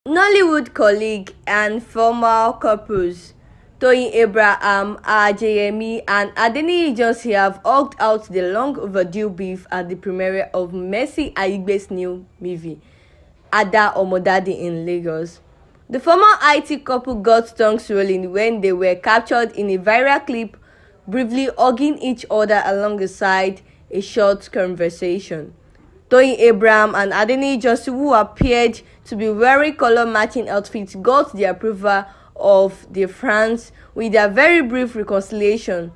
Nollywood colleague and former couples Toyin Abraham, Adeniyi and Adeniyi just have hugged out the long overdue beef at the premiere of Mercy Aigbe's new movie, Ada Omodadi in Lagos. The former IT couple got tongues rolling when they were captured in a viral clip briefly hugging each other alongside a short conversation. Toyin Abraham and Adeniyi Josu, who appeared to be wearing color-matching outfits, got the approval of their fans with a very brief reconciliation.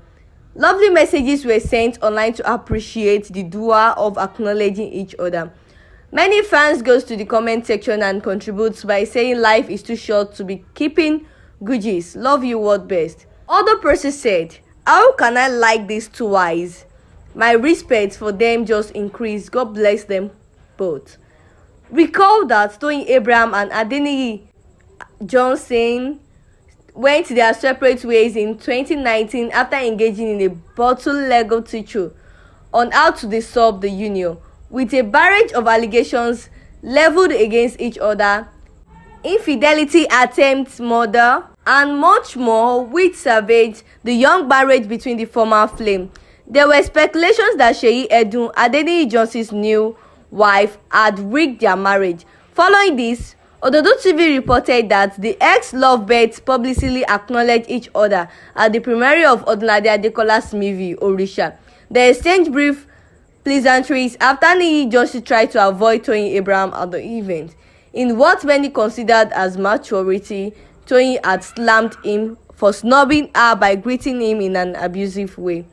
Lovely messages were sent online to appreciate the duo of acknowledging each other. Many fans go to the comment section and contribute by saying life is too short to be keeping grudges. Love you, world best. Other persons said, "How can I like these two eyes? My respect for them just increased. God bless them both." Recall that Toyin Abraham and Adeniyi Johnson went their separate ways in 2019 after engaging in a bottle-legal tussle on how to dissolve the union, with a barrage of allegations leveled against each other, infidelity attempts, murder, and much more, which savaged the young marriage between the former flame. There were speculations that Seyi Edun, Adeniyi Johnson's new wife, had rigged their marriage. Following this, Ododo TV reported that the ex-lovebirds publicly acknowledged each other at the premiere of Odunlade Adekola's movie, Orisha. They exchanged brief pleasantries after Adeniyi Johnson tried to avoid Toyin Abraham at the event. In what many considered as maturity, Toyin had slammed him for snubbing her by greeting him in an abusive way.